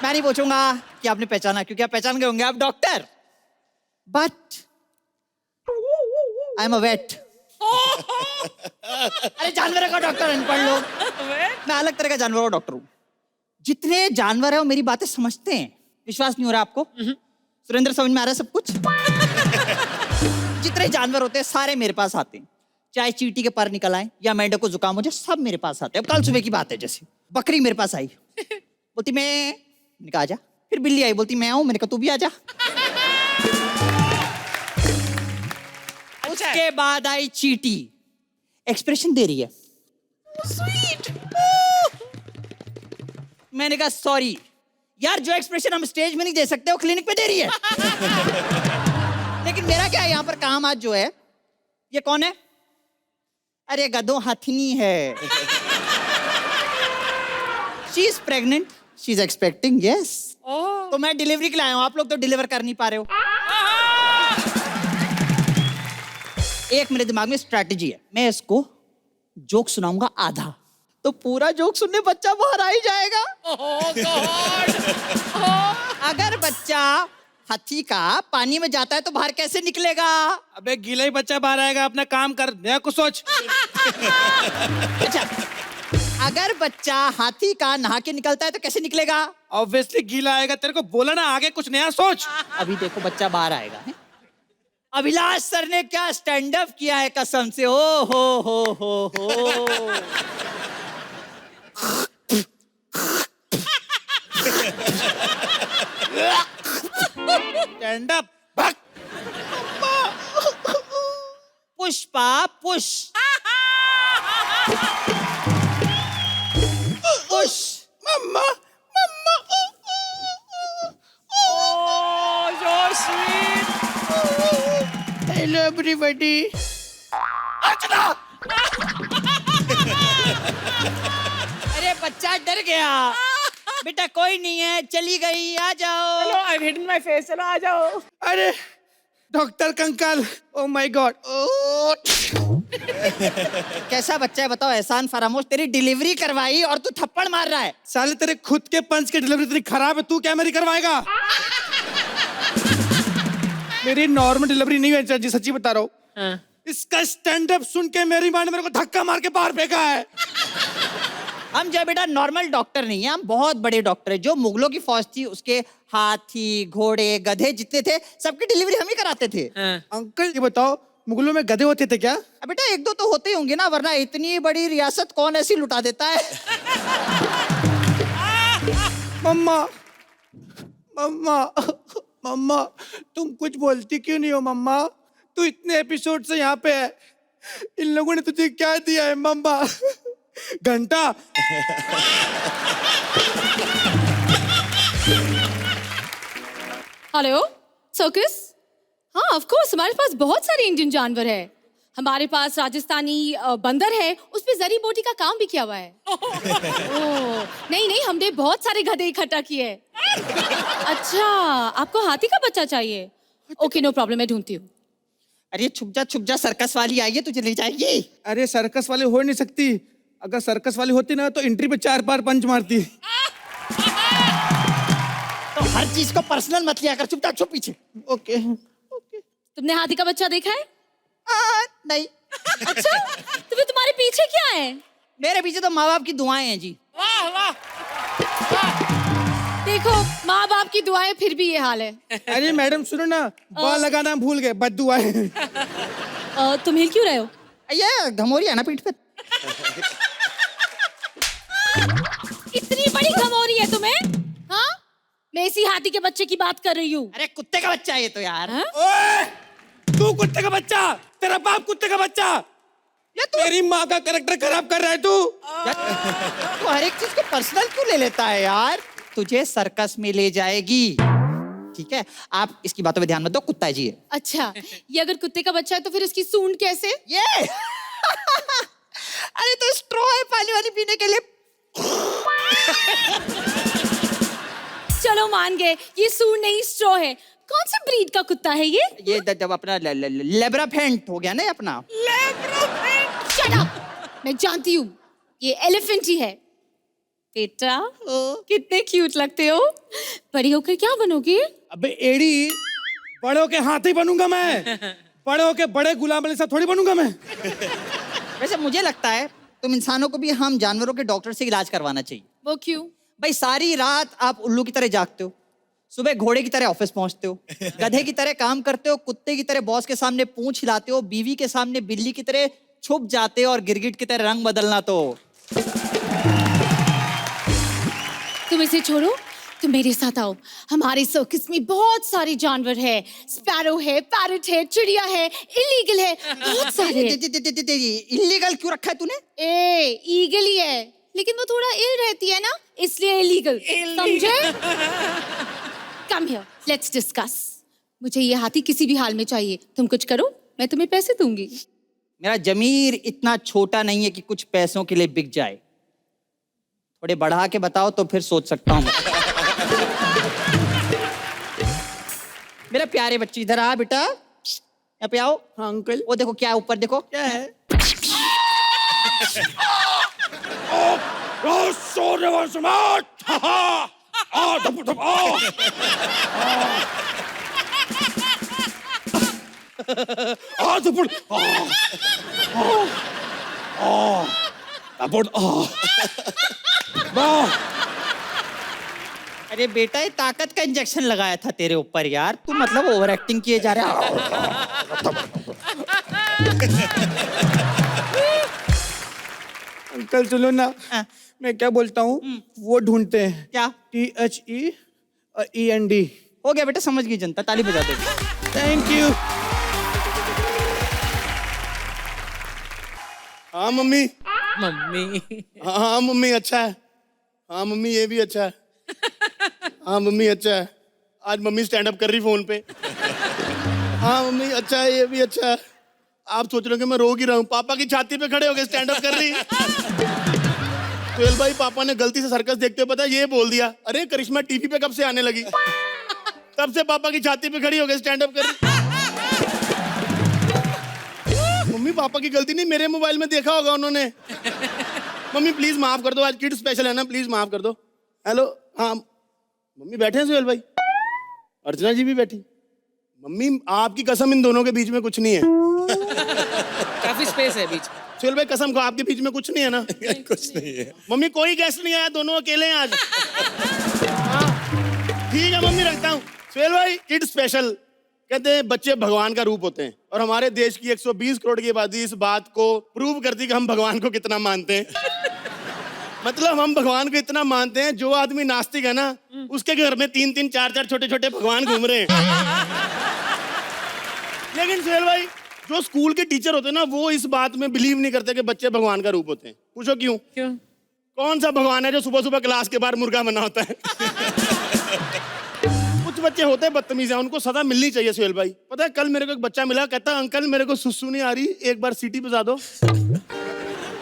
मैं नहीं पूछूंगा कि आपने पहचाना, क्योंकि आप पहचान गए होंगे, आप doctor. But I am a vet. अरे जानवरों का डॉक्टर अनपढ़ लोग, मैं अलग तरह का जानवरों का डॉक्टर हूँ। जितने जानवर है वो मेरी बातें समझते हैं। विश्वास नहीं हो रहा आपको? सुरेंद्र, समझ में आ रहा है सब कुछ? जितने जानवर होते हैं सारे मेरे पास आते हैं, चाहे चींटी के पर निकल आए या मेंढक को जुकाम हो जाए, सब मेरे पास आते हैं। अब कल सुबह की बात है, जैसे बकरी मेरे पास आई, बोलती मैंने कहा आजा। फिर बिल्ली आई, बोलती मैं आऊं, मैंने कहा तू भी आजा। उसके बाद आई चींटी, एक्सप्रेशन दे रही है, स्वीट। मैंने कहा सॉरी यार, जो एक्सप्रेशन हम स्टेज में नहीं दे सकते वो क्लिनिक पे दे रही है। लेकिन मेरा क्या है यहाँ पर काम आज जो है, ये कौन है? अरे गधों, हथिनी है। She is pregnant, she is expecting, yes. तो मैं डिलीवरी के लिए आया हूँ, आप लोग तो डिलीवर कर नहीं पा रहे हो। एक मेरे दिमाग में स्ट्रैटेजी है, मैं इसको जोक सुनाऊंगा आधा, तो पूरा जोक सुनने बच्चा बाहर आ ही जाएगा। अगर बच्चा हाथी का पानी में जाता है तो बाहर कैसे निकलेगा? अबे गीला ही बच्चा बाहर आएगा, अपना काम कर, नया कुछ सोच। अच्छा, अगर बच्चा हाथी का नहा के निकलता है तो कैसे निकलेगा? ऑब्वियसली गीला आएगा। तेरे को बोला ना, आगे कुछ नया सोच। अभी देखो बच्चा बाहर आएगा है? अभिलाष सर ने क्या स्टैंड अप किया है, कसम से। ओ हो। स्टैंड अप, भाग। Pushpa push push. मम्मा, हेलो एवरीबॉडी। अर्चना, अरे बच्चा डर गया। बेटा कोई नहीं है, चली गई, आ जाओ। चलो, I've hidden my face, चलो आ जाओ। अरे डॉक्टर कंकाल, ओ माय गॉड। कैसा बच्चा है बताओ? एहसान फरामोश, तेरी डिलीवरी करवाई और तू थप्पड़ मार रहा है। साले तेरे खुद के पंच की डिलीवरी इतनी खराब है, तू क्या मेरी करवाएगा? मेरी नॉर्मल डिलीवरी नहीं है जी, सच्ची बता रहा हूँ। इसका स्टैंड अप सुन के मेरी माँ ने मेरे को धक्का मार के बाहर फेंका है। हम जो बेटा नॉर्मल डॉक्टर नहीं है, हम बहुत बड़े डॉक्टर है। जो मुगलों की फौज थी उसके हाथी, घोड़े, गधे जितने थे सबकी डिलीवरी हम ही कराते थे। अंकल ये बताओ, मुगलों में गधे होते थे क्या? अब बेटा एक दो तो होते ही होंगे ना, वरना इतनी बड़ी रियासत कौन ऐसी लुटा देता है? मम्मा, मम्मा, मम्मा, तुम कुछ बोलती क्यों नहीं हो मम्मा? तू इतने एपिसोड से यहाँ पे है, इन लोगों ने तुझे क्या दिया है मम्मा? घंटा। Hello circus. हाँ ऑफ कोर्स, हमारे पास बहुत सारे इंडियन जानवर है। हमारे पास राजस्थानी बंदर है, उसपे जरी बोटी का काम भी किया हुआ है। ओह नहीं, हमने बहुत सारे गधे इकट्ठा किए। अच्छा, आपको हाथी का बच्चा चाहिए? ओके नो प्रॉब्लम, मैं ढूंढती हूँ। अरे छुप जा, सर्कस वाली आई है, तुझे ले जाएगी। अरे सर्कस वाली हो नहीं सकती। अगर सर्कस वाली होती ना तो एंट्री पे 4 बार पंच मारती। तो हर चीज को पर्सनल मत लिया कर, चुप पीछे। ओके। तुमने हाथी का बच्चा देखा है? नहीं। अच्छा, तो फिर तुम्हारे पीछे क्या है? मेरे पीछे तो माँ बाप की दुआएं हैं जी। वाह वाह। देखो, माँ बाप की दुआएं, फिर भी ये हाल है। अरे मैडम सुनो ना, बाल लगाना भूल गए, बद्दुआ है। तुम हिल क्यों रहे हो? ये घमोरी है ना पीठ पे। इतनी बड़ी घमौरी है तुम्हें? हाँ, मैं इसी हाथी के बच्चे की बात कर रही हूँ। अरे कुत्ते का बच्चा है ये तो यार। ओए, तू कुत्ते का बच्चा, तेरा बाप कुत्ते का बच्चा। मेरी माँ का कैरेक्टर खराब कर रहा है तू। तू हर एक चीज को पर्सनल क्यों ले लेता है यार? तुझे सर्कस में ले जाएगी, ठीक है? आप इसकी बातों पे ध्यान मत दो, कुत्ता जी है। अच्छा, ये अगर कुत्ते का बच्चा है तो फिर इसकी सूंड कैसे? ये अरे तो स्ट्रॉ है पानी वाली पीने के लिए। चलो मान गए, ये सूंड नहीं स्ट्रॉ है। कौन सी ब्रीड का कुत्ता है ये? ये जब अपना लेब्राफेंट हो गया ना अपना। Shut up! मैं जानती हूँ, ये एलिफेंट ही है। बेटा कितने क्यूट लगते हो। बड़ी होकर क्या बनोगे? अबे एड़ी, बड़े होके हाथी बनूंगा मैं, बड़े होके बड़े गुलाम अली साहब थोड़ी बनूंगा मैं। वैसे मुझे लगता है तुम इंसानों को भी हम जानवरों के डॉक्टर से इलाज करवाना चाहिए। वो क्यों? भाई सारी रात आप उल्लू की तरह जागते हो, सुबह घोड़े की तरह ऑफिस पहुंचते हो, गधे की तरह काम करते हो, कुत्ते की तरह बॉस के सामने पूंछ हिलाते हो, बीवी के सामने बिल्ली की तरह छुप जाते हो और गिरगिट की तरह रंग बदलना। तो तुम इसे छोड़ो, तुम मेरे साथ आओ। हमारे सर्कस में बहुत सारे जानवर है। स्पैरो है, पैरट है, चिड़िया है, इलीगल है, बहुत सारे। इलीगल क्यों रखा है तूने? ए, ईगल ही है, लेकिन वो थोड़ा इल रहती है ना, इसलिए इलीगल। समझे? Come here, let's discuss. मुझे ये हाथी किसी भी हाल में चाहिए। तुम कुछ करो, मैं तुम्हें पैसे दूंगी। मेरा जमीर इतना छोटा नहीं है कि कुछ पैसों के लिए बिक जाए। थोड़े बढ़ा के बताओ तो फिर सोच सकता हूँ। मेरा प्यारे बच्चे इधर आ बेटा, यहाँ पे आओ। हाँ अंकल। वो देखो क्या है ऊपर, देखो क्या है? अरे बेटा ये ताकत का इंजेक्शन लगाया था तेरे ऊपर यार, तू मतलब ओवर एक्टिंग किए जा रहा है। अंकल सुनो ना, हाँ। मैं क्या बोलता हूँ, वो ढूंढते हैं। क्या? THEEND। हो गया बेटा, समझ गई जनता, ताली बजा दे। Thank you. हाँ मम्मी। मम्मी हाँ मम्मी अच्छा है। हाँ मम्मी ये भी अच्छा है। हाँ मम्मी अच्छा है। आज मम्मी स्टैंड अप कर रही फोन पे। हाँ मम्मी अच्छा है, ये भी अच्छा है। आप सोच रहे हो कि मैं रो ही रहा हूँ, पापा की छाती पे खड़े हो गए स्टैंड अप कर रही। सोहेल भाई पापा ने गलती से सर्कस देखते हुए पता है ये बोल दिया, अरे करिश्मा टीवी पे कब से आने लगी। तब से पापा की छाती पे खड़ी हो गए स्टैंड अप कर रही। मम्मी पापा की गलती नहीं, मेरे मोबाइल में देखा होगा उन्होंने। मम्मी प्लीज माफ कर दो, आज किड स्पेशल है ना, प्लीज माफ कर दो। हेलो हाँ मम्मी बैठे हैं सोहेल भाई, अर्चना जी भी बैठी। मम्मी आपकी कसम इन दोनों के बीच में कुछ नहीं है। काफी स्पेस है बीच में। सोहेल भाई कसम को आपके बीच में कुछ नहीं है ना? कुछ नहीं है। मम्मी कोई गेस्ट नहीं आया, दोनों अकेले हैं आज। हाँ ठीक है मम्मी रखता हूँ। सोहेल भाई किड स्पेशल कहते हैं बच्चे भगवान का रूप होते हैं, और हमारे देश की 120 करोड़ की आबादी इस बात को प्रूव करती है कि हम भगवान को कितना मानते हैं। मतलब हम भगवान को इतना मानते हैं, जो आदमी नास्तिक है ना उसके घर में 3-3 4-4 छोटे-छोटे भगवान घूम रहे हैं। लेकिन सोहेल भाई जो स्कूल के टीचर होते हैं ना वो इस बात में बिलीव नहीं करते कि बच्चे भगवान का रूप होते हैं। पूछो क्यों? क्यों? कौन सा भगवान है जो सुबह सुबह क्लास के बाहर मुर्गा बना होता है? कुछ बच्चे होते हैं बदतमीज हैं, उनको सजा मिलनी चाहिए सोहेल भाई। पता है कल मेरे को एक बच्चा मिला, कहता अंकल मेरे को सुसु नहीं आ रही, एक बार सीटी बजा दो।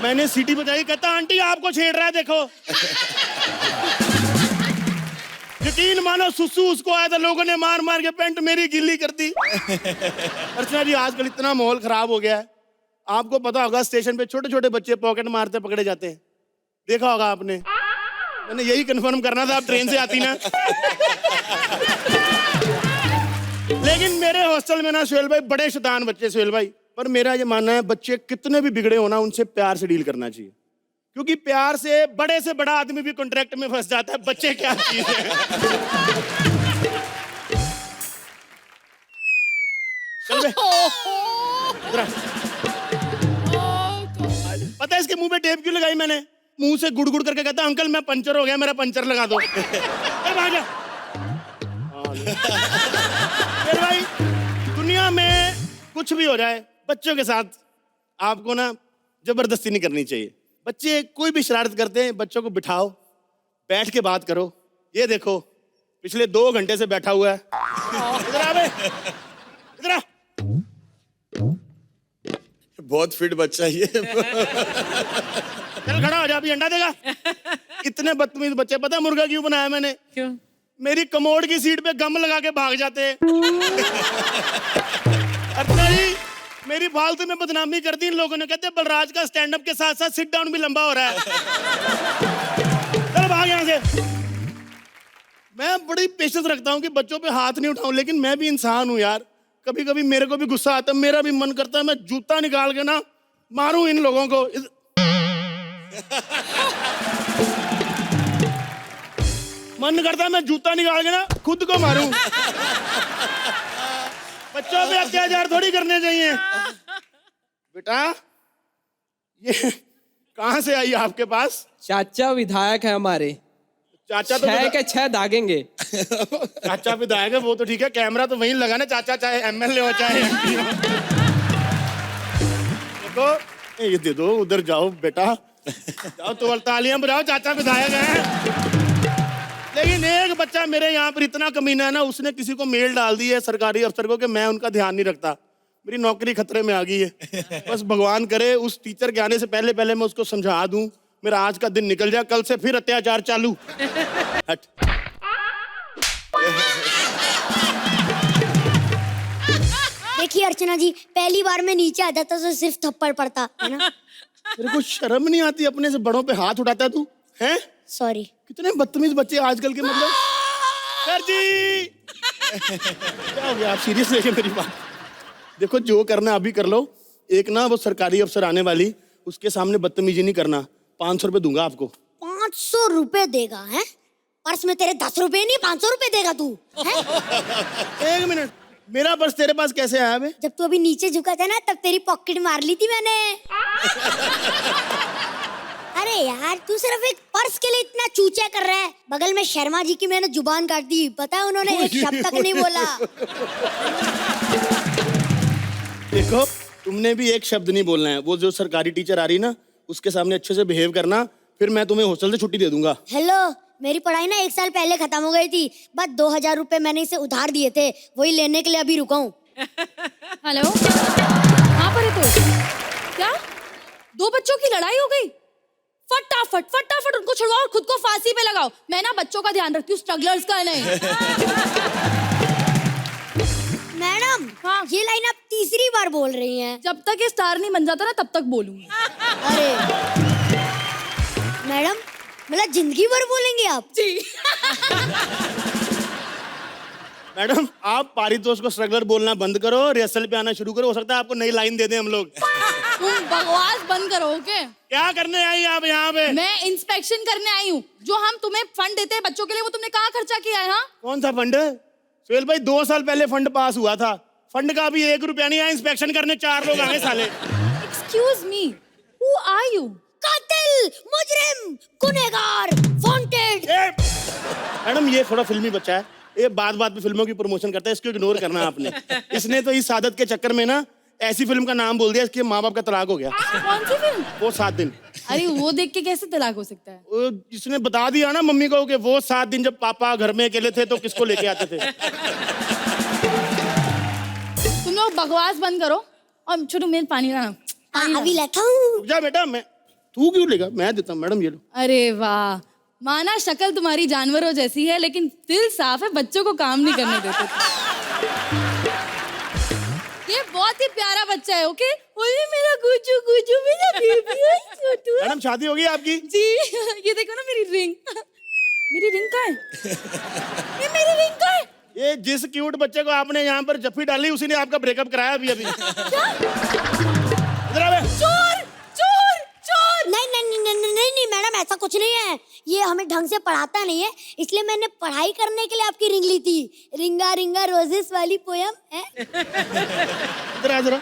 मैंने सीटी बजाई, कहता आंटी आपको छेड़ रहा है देखो। यकीन मानो सुसु उसको आया था, लोगों ने मार मार के पैंट मेरी गिल्ली कर दी। अर्चना जी आजकल इतना माहौल खराब हो गया है, आपको पता होगा स्टेशन पे छोटे छोटे बच्चे पॉकेट मारते पकड़े जाते हैं, देखा होगा आपने। मैंने यही कंफर्म करना था, आप ट्रेन से आती ना। लेकिन मेरे हॉस्टल में ना सोहेल भाई बड़े शैतान बच्चे सोहेल भाई, पर मेरा ये मानना है बच्चे कितने भी बिगड़े हो ना उनसे प्यार से डील करना चाहिए, क्योंकि प्यार से बड़ा आदमी भी कॉन्ट्रैक्ट में फंस जाता है। बच्चे क्या चीज है। चल बे। इधर आ। पता है इसके मुंह पे टेप क्यों लगाई मैंने? मुंह से गुड़ गुड़ करके कहता अंकल मैं पंचर हो गया, मेरा पंचर लगा दो। भाग जा। फिर भाई दुनिया में कुछ भी हो जाए बच्चों के साथ आपको ना जबरदस्ती नहीं करनी चाहिए। बच्चे कोई भी शरारत करते हैं, बच्चों को बिठाओ, बैठ के बात करो। ये देखो पिछले 2 घंटे से बैठा हुआ है। इधर आ बे, इधर आ। बहुत फिट बच्चा ये। चल खड़ा हो जा, अभी अंडा देगा। इतने बदतमीज बच्चे, पता है मुर्गा क्यों बनाया मैंने? क्यों? मेरी कमोड की सीट पे गम लगा के भाग जाते हैं। अर्चना जी मेरी फालतू में बदनामी कर दी इन लोगों ने, कहते बलराज का स्टैंड अप के साथ साथ सिट डाउन भी लंबा हो रहा है। चल भाग यहाँ से। मैं बड़ी पेशेंस रखता हूँ कि बच्चों पे हाथ नहीं उठाऊं, लेकिन मैं भी इंसान हूँ यार। कभी कभी मेरे को भी गुस्सा आता है, मेरा भी मन करता है मैं जूता निकाल के ना मारूं इन लोगों को। मन करता है मैं जूता निकाल के ना खुद को मारूं। बच्चों पे अत्याचार थोड़ी करने चाहिए। बेटा ये कहाँ से आई आपके पास? चाचा विधायक है हमारे, चाचा तो 6 के 6 दागेंगे। चाचा विधायक है वो तो ठीक है, कैमरा तो वहीं लगा ना, चाचा चाहे एमएलए हो चाहे एमपी हो। देखो ये दे दो, उधर जाओ बेटा, जाओ तो तालियां बजाओ, चाचा विधायक है। लेकिन एक बच्चा मेरे यहाँ पर इतना कमीना है ना, उसने किसी को मेल डाल दी है सरकारी अफसर को कि मैं उनका ध्यान नहीं रखता, मेरी नौकरी खतरे में आ गई है। बस भगवान करे उस टीचर के आने से पहले पहले मैं उसको समझा दूं, मेरा आज का दिन निकल जाए, कल से फिर अत्याचार चालू। हट। देखिए अर्चना जी, पहली बार मैं नीचे आ जाता तो सिर्फ थप्पड़ पड़ता है ना। तेरे को शर्म नहीं आती? अपने से बड़ों पे हाथ उठाता है तू, हैं? सॉरी। कितने बदतमीज बच्चे आजकल के, मतलब। सर जी क्या हो गया? आप सीरियस लेके मेरी बात? देखो जो करना अभी कर लो। एक ना वो सरकारी अफसर आने वाली, उसके सामने बदतमीजी नहीं करना। 500 रुपए दूंगा आपको। 500 रुपए देगा है? पर्स में तेरे 10 रुपए नहीं 500 रुपए देगा तू है? एक मिनट, मेरा पर्स तेरे पास कैसे आया बे? जब तू अभी नीचे झुका था ना, तब तेरी पॉकेट मार ली थी मैंने। अरे यार तू सिर्फ एक पर्स के लिए इतना चूचा कर रहा है। बगल में शर्मा जी की मैंने जुबान काट दी, पता है उन्होंने एक शब्द तक नहीं बोला। देखो तुमने भी एक शब्द नहीं बोलना है। वो जो सरकारी टीचर आ रही ना, उसके सामने अच्छे से बिहेव करना, फिर मैं तुम्हें हॉस्टल से छुट्टी दे दूंगा। हेलो, मेरी पढ़ाई ना 1 साल पहले खत्म हो गई थी, बस 2000 रुपए मैंने इसे उधार दिए थे, वही लेने के लिए अभी रुका हूँ। हेलो, कहाँ पर है तू? क्या 2 बच्चों की लड़ाई हो गई? फटाफट फटाफट उनको छुड़वाओ और खुद को फांसी पे लगाओ। मैं ना बच्चों का ध्यान रखती हूँ, स्ट्रगलर्स का नहीं। मैडम हाँ? ये लाइन आप तीसरी बार बोल रही हैं। जब तक ये स्टार नहीं बन जाता ना, तब तक बोलूंगी। अरे मैडम, मतलब जिंदगी भर बोलेंगे आप? जी। मैडम आप पारितोष को स्ट्रगलर बोलना बंद करो, रिहर्सल पे आना शुरू करो। हो सकता है आपको नई लाइन दे दें हम लोग। तुम बकवास बंद करो, ओके? क्या करने आई आप यहाँ पे? मैं इंस्पेक्शन करने आई हूँ। जो हम तुम्हें फंड देते हैं बच्चों के लिए, वो तुमने कहाँ खर्चा किया है? हाँ, कौन सा फंड? सुहेल भाई 2 साल पहले फंड पास हुआ था, फंड का अभी 1 रुपया नहीं आया। इंस्पेक्शन करने 4 लोग आए साले। Excuse me, who are you? कातिल, मुजरिम, गुनहगार, वांटेड। मैडम ये थोड़ा फिल्मी बच्चा है, ये बात बात पे फिल्मों की प्रमोशन करता है, इसको इग्नोर करना है आपने। इसने तो इस आदत के चक्कर में ना ऐसी फिल्म का नाम बोल दिया, इसके माँ बाप का तलाक हो गया। कौन सी फिल्म? वो 7 दिन। अरे वो देख के कैसे तलाक हो सकता है? इसने बता दिया ना मम्मी को कि वो 7 दिन जब पापा घर में अकेले थे तो किसको लेके आते थे। तुम लोग बकवास बंद करो और छोटू मेरे पानी लाना। अभी लाता हूँ। जा बेटा, मैं तू क्यों लेगा, मैं देता हूँ। मैडम ये लो। अरे वाह, माना शक्ल तुम्हारी जानवरों जैसी है, लेकिन दिल साफ है, बच्चों को काम नहीं करने देते। ये बहुत ही प्यारा बच्चा है, ओके? ओए मेरा गुजू गुजू, मेरा बेबी है छोटू। मैडम शादी होगी आपकी? जी। ये देखो ना मेरी रिंग। मेरी रिंग कहाँ है? ये मेरी रिंग कहाँ है? ये जिस क्यूट बच्चे को आपने यहाँ पर जफ्फी डाली, उसी ने आपका ब्रेकअप कराया अभी अभी। इधर आ बे। चोर चोर चोर। नहीं नहीं नहीं नहीं नहीं नहीं मैडम, ऐसा कुछ नहीं है। ये हमें ढंग से पढ़ाता नहीं है, इसलिए मैंने पढ़ाई करने के लिए आपकी रिंग ली थी। रिंगा रिंगा रोजेस वाली पोयम है। इधर आ जरा।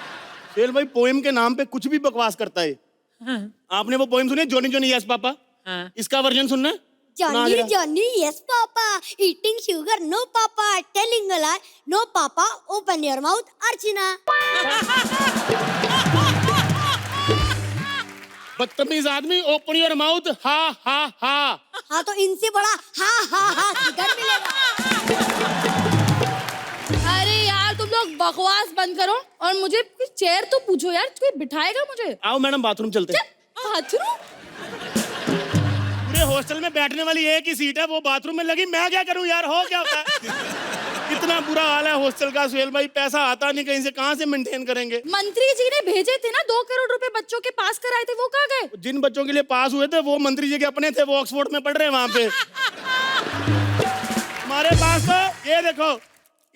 सुहेल भाई पोएम के नाम पे कुछ भी बकवास करता है। हाँ। आपने वो पोएम सुनी, जॉनी जॉनी यस पापा? हाँ। इसका वर्जन सुनना है? Johnny Johnny yes papa, eating sugar no papa, telling a lie no papa, open your mouth Archana. बदतमीज आदमी, ओपन योर माउथ हा हा हा। हाँ तो इनसे बड़ा हा हा हा किधर मिलेगा? अरे यार तुम लोग बकवास बंद करो और मुझे कुछ चेयर तो पूछो यार, कोई बिठाएगा मुझे? आओ मैडम बाथरूम चलते हैं। बाथरूम? पूरे हॉस्टल में बैठने वाली एक ही सीट है, वो बाथरूम में लगी। मैं क्या करूं यार, हो क्या होता है? इतना बुरा हाल है हॉस्टल का सुहेल भाई, पैसा आता नहीं कहीं से, कहाँ से मेंटेन करेंगे? मंत्री जी ने भेजे थे ना 2 करोड़ रुपए बच्चों के पास कराए थे, वो कहाँ गए? जिन बच्चों के लिए पास हुए थे वो मंत्री जी के अपने थे, वो ऑक्सफोर्ड में पढ़ रहे हैं वहां पे। हमारे पास तो ये देखो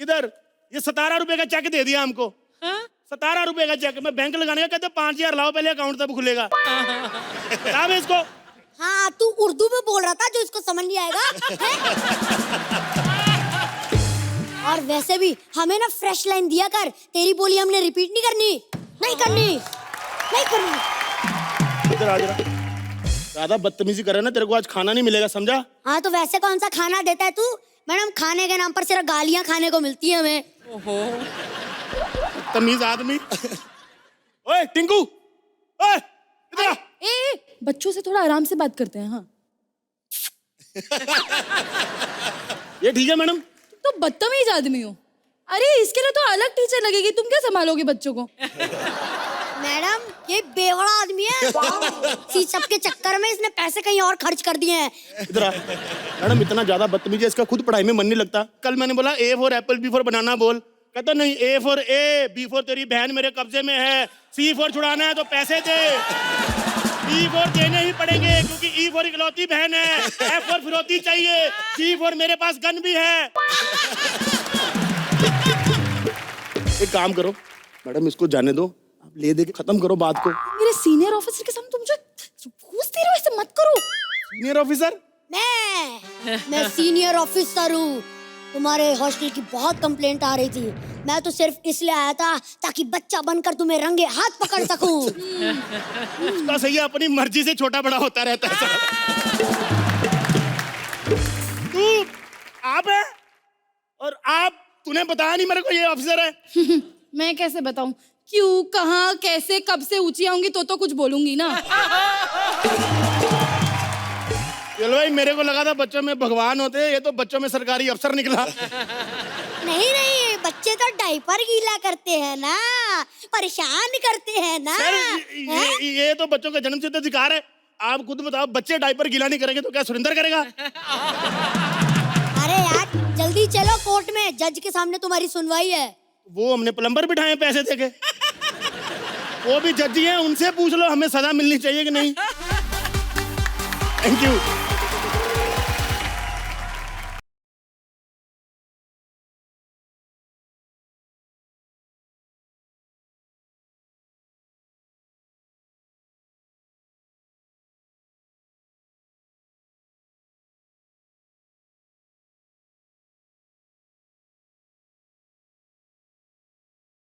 इधर, ये 17 रुपए का चेक दे दिया हमको। 17 रुपए का चेक, मैं बैंक लगाने का कहते 5,000 लाओ पहले अकाउंट तब खुलेगा। बता मैं इसको। हाँ तू उर्दू में बोल रहा था जो इसको समझ नहीं आएगा है? और वैसे भी हमें ना फ्रेश लाइन दिया कर, तेरी बोली हमने रिपीट नहीं करनी, नहीं करनी, नहीं करनी। इधर आ जरा, ज्यादा बदतमीजी कर रहा है ना, तेरे को आज खाना नहीं मिलेगा, समझा? हाँ तो वैसे कौन सा खाना देता है तू? मैडम खाने के नाम पर सिर्फ गालियां खाने को मिलती है हमें। तमीज आदमी। ओए टिंकू, ओए इधर आ। बच्चों से थोड़ा आराम से बात करते हैं। हाँ ये ठीक है मैडम? तो बदतमीज आदमी हो। अरे इसके लिए तो अलग टीचर लगेगी, तुम क्या संभालोगे बच्चों को? मैडम ये बेवड़ा आदमी है, सी सब के चक्कर में इसने पैसे कहीं और खर्च कर दिए हैं। इधर आ। मैडम इतना ज्यादा बदतमीजी है, इसका खुद पढ़ाई में मन नहीं लगता। कल मैंने बोला A for Apple, B for बनाना बोल, कहता नहीं A for A, B for तेरी बहन मेरे कब्जे में है, C फॉर छुड़ाना है तो पैसे दे, D फॉर देने ही पड़ेंगे क्योंकि E फॉर इकलौती बहन है, F फॉर फिरौती चाहिए, G फॉर मेरे पास गन भी है। एक काम करो मैडम, इसको जाने दो, आप ले दे के खत्म करो बात को। मेरे सीनियर ऑफिसर के सामने तुम जो घूस दे रहे हो, ऐसे मत करो। Senior officer? मैं सीनियर ऑफिसर हूँ। तुम्हारे हॉस्टल की बहुत कंप्लेंट आ रही थी, मैं तो सिर्फ इसलिए आया था ताकि बच्चा बनकर तुम्हें रंगे हाथ पकड़ सकूं। उसका सही है, अपनी मर्जी से छोटा बड़ा होता रहता है। तू आप है और आप, तूने बताया नहीं मेरे को ये ऑफिसर है। मैं कैसे बताऊं क्यों, कहाँ, कैसे, कब से ऊंची आऊंगी तो कुछ बोलूंगी ना। चलो भाई, मेरे को लगा था बच्चों में भगवान होते हैं, ये तो बच्चों में सरकारी अफसर निकला। नहीं नहीं, बच्चे तो डायपर गीला करते हैं ना, परेशान करते हैं ना। सर ये तो बच्चों का जन्मसिद्ध अधिकार है। आप खुद बताओ, बच्चे डायपर गीला नहीं करेंगे तो क्या सुरेंद्र करेगा? अरे यार जल्दी चलो कोर्ट में, जज के सामने तुम्हारी सुनवाई है। वो हमने प्लम्बर बिठाए पैसे देके, वो भी जज ही हैं, उनसे पूछ लो हमें सजा मिलनी चाहिए कि नहीं। Thank you.